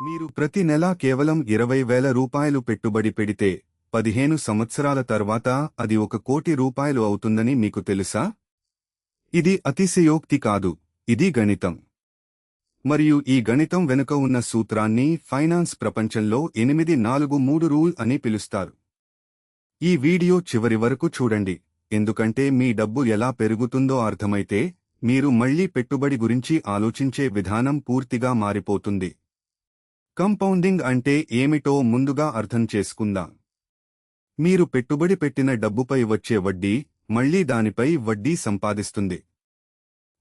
మీరు ప్రతి నెలా కేవలం 20,000 రూపాయలు పెట్టుబడి పెడితే 15 సంవత్సరాల తర్వాత అది 1 కోటి రూపాయలు అవుతుందని మీకు తెలుసా? ఇది అతిశయోక్తి కాదు, ఇది గణితం. మరియు ఈ గణితం వెనుక ఉన్న సూత్రాన్ని ఫైనాన్స్ ప్రపంచంలో 843 రూల్ అని పిలుస్తారు. ఈ వీడియో చివరి వరకు చూడండి, ఎందుకంటే మీ డబ్బు ఎలా పెరుగుతుందో అర్థమైతే మీరు మళ్లీ పెట్టుబడి గురించి ఆలోచించే విధానం పూర్తిగా మారిపోతుంది. కంపౌండింగ్ అంటే ఏమిటో ముందుగా అర్థం చేసుకుందాం. మీరు పెట్టుబడి పెట్టిన డబ్బుపై వచ్చే వడ్డీ మళ్లీ దానిపై వడ్డీ సంపాదిస్తుంది.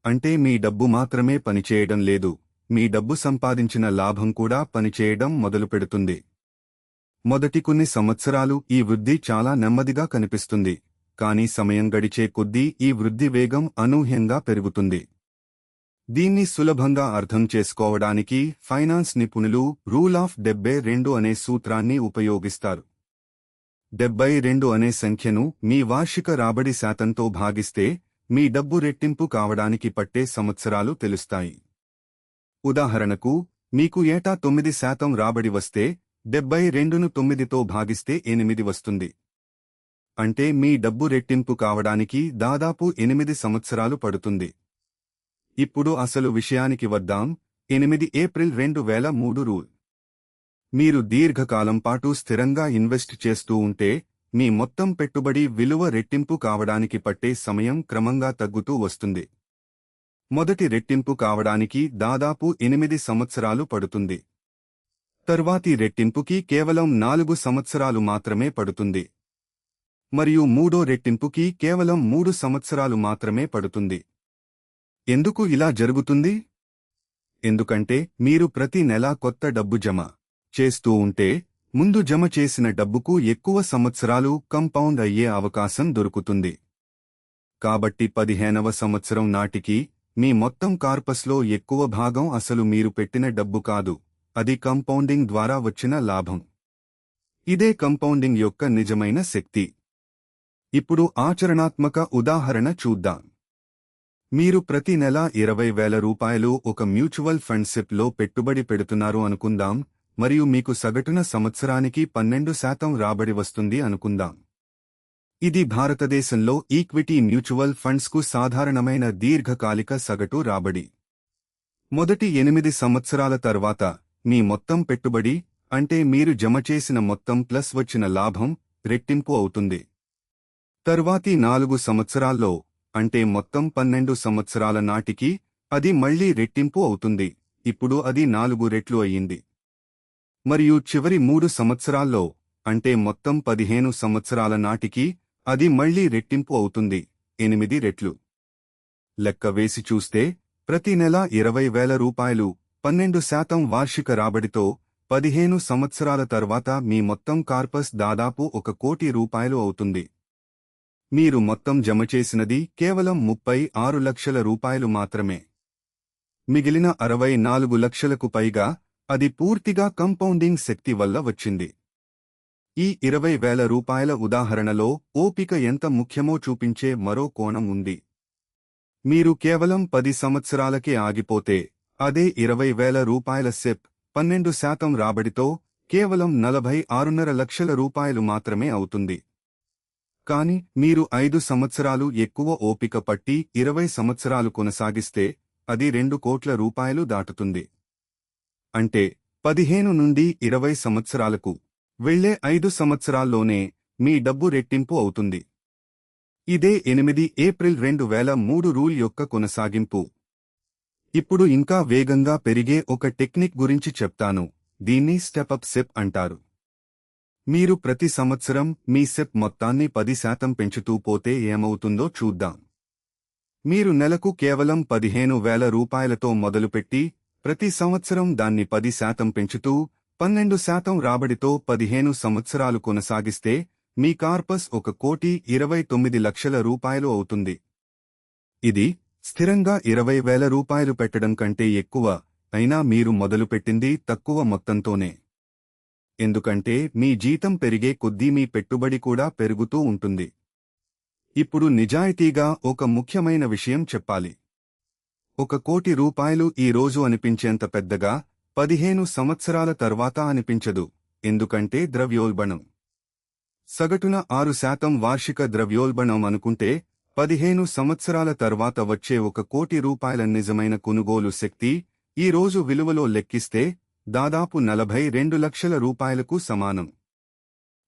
అంటే మీ డబ్బు మాత్రమే పనిచేయడం లేదు, మీ డబ్బు సంపాదించిన లాభం కూడా పనిచేయడం మొదలుపెడుతుంది. మొదటి కొన్ని సంవత్సరాలు ఈ వృద్ధి చాలా నెమ్మదిగా కనిపిస్తుంది, కానీ సమయం గడిచే కొద్దీ ఈ వృద్ధి వేగం అనూహ్యంగా పెరుగుతుంది. దీన్ని సులభంగా అర్థం చేసుకోవడానికి ఫైనాన్స్ నిపుణులు రూల్ ఆఫ్ 72 అనే సూత్రాన్ని ఉపయోగిస్తారు. 72 అనే సంఖ్యను మీ వార్షిక రాబడి శాతంతో భాగిస్తే మీ డబ్బు రెట్టింపు కావడానికి పట్టే సంవత్సరాలు తెలుస్తాయి. ఉదాహరణకు, మీకు ఏటా 9% రాబడి వస్తే 72ను 9తో భాగిస్తే 8 వస్తుంది. అంటే మీ డబ్బు రెట్టింపు కావడానికి దాదాపు 8 సంవత్సరాలు పడుతుంది. ఇప్పుడు అసలు విషయానికి వద్దాం. 8 ఏప్రిల్ 2003 రూల్. మీరు దీర్ఘకాలం పాటు స్థిరంగా ఇన్వెస్ట్ చేస్తూ ఉంటే మీ మొత్తం పెట్టుబడి విలువ రెట్టింపు కావడానికి పట్టే సమయం క్రమంగా తగ్గుతూ వస్తుంది. మొదటి రెట్టింపు కావడానికి దాదాపు 8 సంవత్సరాలు పడుతుంది. తర్వాతి రెట్టింపుకి కేవలం 4 సంవత్సరాలు మాత్రమే పడుతుంది. మరియు మూడో రెట్టింపుకి కేవలం 3 సంవత్సరాలు మాత్రమే పడుతుంది. ఎందుకు ఇలా జరుగుతుంది? ఎందుకంటే మీరు ప్రతి నెలా కొత్త డబ్బు జమ చేస్తూ ఉంటే ముందు జమ చేసిన డబ్బుకు ఎక్కువ సంవత్సరాలు కంపౌండ్ అయ్యే అవకాశం దొరుకుతుంది. కాబట్టి 15వ సంవత్సరం నాటికి మీ మొత్తం కార్పస్లో ఎక్కువ భాగం అసలు మీరు పెట్టిన డబ్బు కాదు, అది కంపౌండింగ్ ద్వారా వచ్చిన లాభం. ఇదే కంపౌండింగ్ యొక్క నిజమైన శక్తి. ఇప్పుడు ఆచరణాత్మక ఉదాహరణ చూద్దాం. మీరు ప్రతి నెలా 20,000 రూపాయలు ఒక మ్యూచువల్ ఫండ్ SIP లో పెట్టుబడి పెడుతున్నారు అనుకుందాం, మరియు మీకు సగటున సంవత్సరానికి 12% రాబడి వస్తుంది అనుకుందాం. ఇది భారతదేశంలో ఈక్విటీ మ్యూచువల్ ఫండ్స్కు సాధారణమైన దీర్ఘకాలిక సగటు రాబడి. మొదటి 8 సంవత్సరాల తర్వాత మీ మొత్తం పెట్టుబడి, అంటే మీరు జమ చేసిన మొత్తం ప్లస్ వచ్చిన లాభం, రెట్టింపు అవుతుంది. తర్వాతి 4 సంవత్సరాల్లో, అంటే మొత్తం 12 సంవత్సరాల నాటికి అది మళ్లీ రెట్టింపు అవుతుంది. ఇప్పుడు అది 4 రెట్లు అయ్యింది. మరియు చివరి 3 సంవత్సరాల్లో, అంటే మొత్తం 15 సంవత్సరాల నాటికి అది మళ్లీ రెట్టింపు అవుతుంది, 8 రెట్లు. లెక్క వేసి చూస్తే ప్రతి నెల 20,000 రూపాయలు 12% వార్షిక రాబడితో 15 సంవత్సరాల తర్వాత మీ మొత్తం కార్పస్ దాదాపు 1 కోటి రూపాయలు అవుతుంది. మీరు మొత్తం జమ చేసినది కేవలం 36 లక్షల రూపాయలు మాత్రమే. మిగిలిన 64 లక్షలకు పైగా అది పూర్తిగా కంపౌండింగ్ శక్తి వల్ల వచ్చింది. ఈ 20,000 రూపాయల ఉదాహరణలో ఓపిక ఎంత ముఖ్యమో చూపించే మరో కోణం ఉంది. మీరు కేవలం 10 సంవత్సరాలకే ఆగిపోతే అదే 20,000 రూపాయల SIP 12% రాబడితో కేవలం 46.5 లక్షల రూపాయలు మాత్రమే అవుతుంది. కాని మీరు 5 సంవత్సరాలు ఎక్కువ ఓపిక పట్టి 20 సంవత్సరాలు కొనసాగిస్తే అది 2 కోట్ల రూపాయలు దాటుతుంది. అంటే 15 నుండి 20 సంవత్సరాలకు వెళ్లే 5 సంవత్సరాల్లోనే మీ డబ్బు రెట్టింపు అవుతుంది. ఇదే 8 ఏప్రిల్ 2003 రూల్ యొక్క కొనసాగింపు. ఇప్పుడు ఇంకా వేగంగా పెరిగే ఒక టెక్నిక్ గురించి చెప్తాను, దీన్ని స్టెప్ అప్ SIP అంటారు. మీరు ప్రతి సంవత్సరం మీ SIP మొత్తాన్ని 10% పెంచుతూ పోతే ఏమవుతుందో చూద్దాం. మీరు నెలకు కేవలం 15,000 రూపాయలతో మొదలుపెట్టి ప్రతి సంవత్సరం దాన్ని 10% పెంచుతూ 12% రాబడితో 15 సంవత్సరాలు కొనసాగిస్తే మీ కార్పస్ 1,29 లక్షల రూపాయలు అవుతుంది. ఇది స్థిరంగా 20,000 రూపాయలు పెట్టడం కంటే ఎక్కువ, అయినా మీరు మొదలుపెట్టింది తక్కువ మొత్తంతోనే. ఎందుకంటే మీ జీతం పెరిగే కొద్దీ మీ పెట్టుబడి కూడా పెరుగుతూ ఉంటుంది. ఇప్పుడు నిజాయితీగా ఒక ముఖ్యమైన విషయం చెప్పాలి. 1 కోటి రూపాయలు ఈ రోజు అనిపించేంత పెద్దగా, 15 సంవత్సరాల తర్వాత అనిపించదు, ఎందుకంటే ద్రవ్యోల్బణం సగటున 6% వార్షిక ద్రవ్యోల్బణం అనుకుంటే 15 సంవత్సరాల తర్వాత వచ్చే 1 కోటి రూపాయల నిజమైన కొనుగోలు శక్తి ఈ రోజు విలువలో లెక్కిస్తే దాదాపు 42 లక్షల రూపాయలకు సమానం.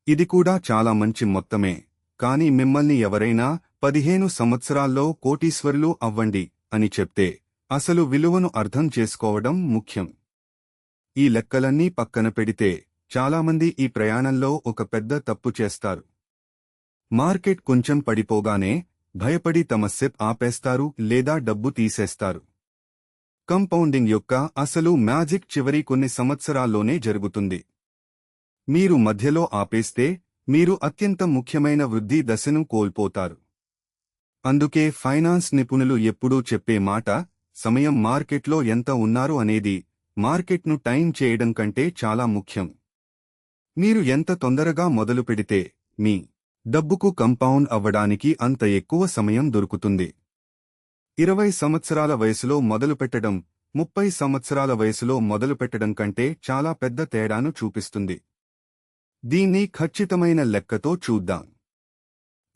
ఇది కూడా చాలా మంచి మొత్తమే. కానీ మిమ్మల్ని ఎవరైనా 15 సంవత్సరాల్లో కోటీశ్వరులు అవ్వండి అని చెప్తే అసలు విలువను అర్థం చేసుకోవడం ముఖ్యం. ఈ లెక్కలన్నీ పక్కన పెడితే చాలామంది ఈ ప్రయాణంలో ఒక పెద్ద తప్పు చేస్తారు. మార్కెట్ కొంచెం పడిపోగానే భయపడి తమ సెప్ ఆపేస్తారు లేదా డబ్బు తీసేస్తారు. కంపౌండింగ్ యొక్క అసలు మ్యాజిక్ చివరి కొన్ని సంవత్సరాల్లోనే జరుగుతుంది. మీరు మధ్యలో ఆపేస్తే మీరు అత్యంత ముఖ్యమైన వృద్ధి దశను కోల్పోతారు. అందుకే ఫైనాన్స్ నిపుణులు ఎప్పుడూ చెప్పే మాట, సమయం మార్కెట్లో ఎంత ఉన్నారు అనేది మార్కెట్ను టైం చేయడం కంటే చాలా ముఖ్యం. మీరు ఎంత తొందరగా మొదలుపెడితే మీ డబ్బుకు కంపౌండ్ అవ్వడానికి అంత ఎక్కువ సమయం దొరుకుతుంది. 20 సంవత్సరాల వయసులో మొదలుపెట్టడం 30 సంవత్సరాల వయసులో మొదలుపెట్టడం కంటే చాలా పెద్ద తేడాను చూపిస్తుంది. దీన్ని ఖచ్చితమైన లెక్కతో చూద్దాం.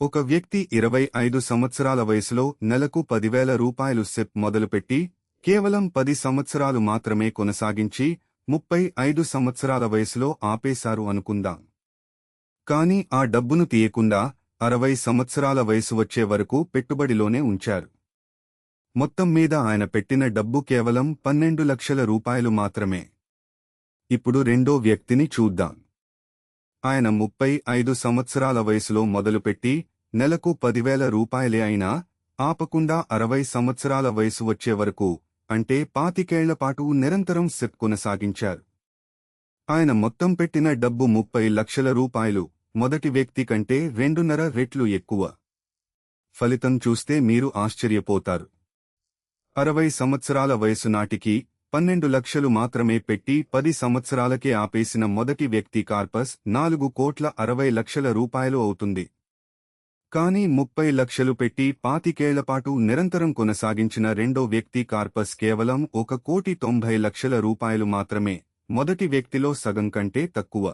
ఒక వ్యక్తి 25 సంవత్సరాల వయసులో నెలకు 10,000 రూపాయలు సెప్ మొదలుపెట్టి కేవలం 10 సంవత్సరాలు మాత్రమే కొనసాగించి 35 సంవత్సరాల వయసులో ఆపేశారు అనుకుందాం. కానీ ఆ డబ్బును తీయకుండా 60 సంవత్సరాల వయసు వచ్చే వరకు పెట్టుబడిలోనే ఉంచారు. మొత్తం మీద ఆయన పెట్టిన డబ్బు కేవలం 12 లక్షల రూపాయలు మాత్రమే. ఇప్పుడు రెండో వ్యక్తిని చూద్దాం. ఆయన 35 సంవత్సరాల వయసులో మొదలుపెట్టి నెలకు 10,000 రూపాయలే అయినా ఆపకుండా 60 సంవత్సరాల వయసు వచ్చే వరకు, అంటే 25 ఏళ్లపాటు నిరంతరం సెప్ కొనసాగించారు. ఆయన మొత్తం పెట్టిన డబ్బు 30 లక్షల రూపాయలు, మొదటి వ్యక్తి కంటే 2.5 రెట్లు ఎక్కువ. ఫలితం చూస్తే మీరు ఆశ్చర్యపోతారు. 60 సంవత్సరాల వయసు నాటికి 12 లక్షలు మాత్రమే పెట్టి 10 సంవత్సరాలకే ఆపేసిన మొదటి వ్యక్తి కార్పస్ 4,60 లక్షల రూపాయలు అవుతుంది. కానీ 30 లక్షలు పెట్టి 25 ఏళ్లపాటు నిరంతరం కొనసాగించిన రెండో వ్యక్తి కార్పస్ కేవలం 1,90 లక్షల రూపాయలు మాత్రమే, మొదటి వ్యక్తిలో సగం కంటే తక్కువ.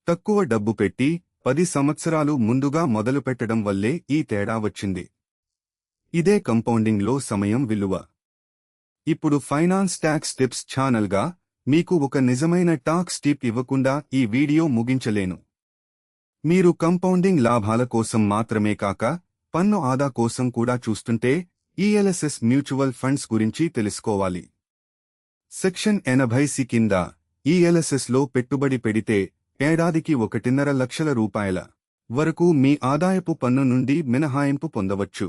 తక్కువ డబ్బు పెట్టి 10 సంవత్సరాలు ముందుగా మొదలుపెట్టడం వల్లే ఈ తేడా వచ్చింది. ఇదే కంపౌండింగ్లో సమయం విలువ. ఇప్పుడు ఫైనాన్స్ టాక్స్ టిప్స్ ఛానల్గా మీకు ఒక నిజమైన టాక్స్ టిప్ ఇవ్వకుండా ఈ వీడియో ముగించలేను. మీరు కంపౌండింగ్ లాభాల కోసం మాత్రమే కాక పన్ను ఆదా కోసం కూడా చూస్తుంటే ఈఎల్ఎస్ఎస్ మ్యూచువల్ ఫండ్స్ గురించి తెలుసుకోవాలి. సెక్షన్ 80సి కింద ఈఎల్ఎస్ఎస్లో పెట్టుబడి పెడితే ఏడాదికి 1.5 లక్షల రూపాయల వరకు మీ ఆదాయపు పన్ను నుండి మినహాయింపు పొందవచ్చు.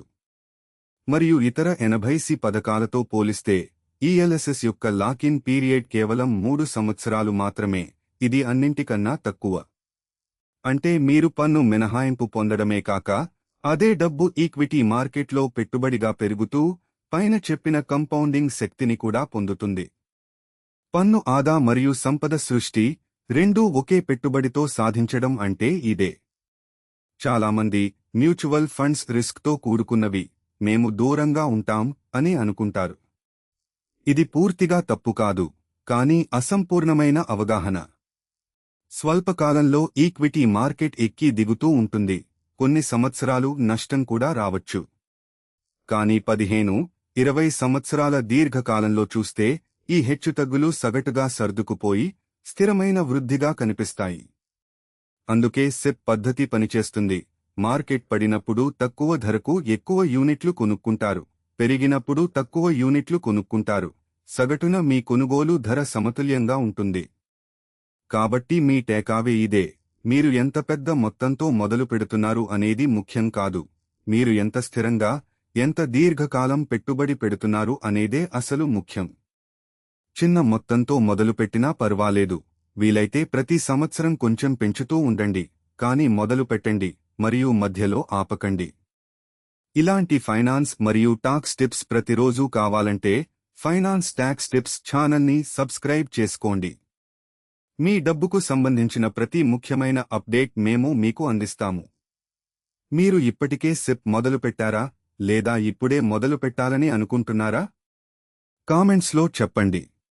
మరియు ఇతర 80సి పథకాలతో పోలిస్తే ఈఎల్ఎస్ఎస్ యొక్క లాక్-ఇన్ పీరియడ్ కేవలం 3 సంవత్సరాలు మాత్రమే. ఇది అన్నింటికన్నా తక్కువ. అంటే మీరు పన్ను మినహాయింపు పొందడమే కాక అదే డబ్బు ఈక్విటీ మార్కెట్లో పెట్టుబడిగా పెరుగుతూ పైన చెప్పిన కంపౌండింగ్ శక్తిని కూడా పొందుతుంది. పన్ను ఆదా మరియు సంపద సృష్టి రెండూ ఒకే పెట్టుబడితో సాధించడం అంటే ఇదే. చాలామంది మ్యూచువల్ ఫండ్స్ రిస్క్తో కూడుకున్నవి, మేము దూరంగా ఉంటాం అని అనుకుంటారు. ఇది పూర్తిగా తప్పు కాదు, కానీ అసంపూర్ణమైన అవగాహన. స్వల్పకాలంలో ఈక్విటీ మార్కెట్ ఎక్కి దిగుతూ ఉంటుంది, కొన్ని సంవత్సరాలు నష్టం కూడా రావచ్చు. కానీ 15-20 సంవత్సరాల దీర్ఘకాలంలో చూస్తే ఈ హెచ్చుతగ్గులు సగటుగా సర్దుకుపోయి స్థిరమైన వృద్ధిగా కనిపిస్తాయి. అందుకే సెప్ పద్ధతి పనిచేస్తుంది. మార్కెట్ పడినప్పుడు తక్కువ ధరకు ఎక్కువ యూనిట్లు కొనుక్కుంటారు, పెరిగినప్పుడు తక్కువ యూనిట్లు కొనుక్కుంటారు. సగటున మీ కొనుగోలు ధర సమతుల్యంగా ఉంటుంది. కాబట్టి మీ టేకావే ఇదే: మీరు ఎంత పెద్ద మొత్తంతో మొదలు పెడుతున్నారు అనేది ముఖ్యం కాదు, మీరు ఎంత స్థిరంగా, ఎంత దీర్ఘకాలం పెట్టుబడి పెడుతున్నారు అనేదే అసలు ముఖ్యం. చిన్న మొత్తంతో మొదలుపెట్టినా పర్వాలేదు, వీలైతే ప్రతి సంవత్సరం కొంచెం పెంచుతూ ఉండండి, కానీ మొదలు పెట్టండి మరియు మధ్యలో ఆపకండి. ఇలాంటి ఫైనాన్స్ మరియు టాక్స్ టిప్స్ ప్రతిరోజూ కావాలంటే ఫైనాన్స్ టాక్స్ టిప్స్ ఛానల్ని సబ్స్క్రైబ్ చేసుకోండి. మీ డబ్బుకు సంబంధించిన ప్రతి ముఖ్యమైన అప్డేట్ మేము మీకు అందిస్తాము. మీరు ఇప్పటికే సెప్ మొదలుపెట్టారా లేదా ఇప్పుడే మొదలు పెట్టాలని అనుకుంటున్నారా? కామెంట్స్లో చెప్పండి.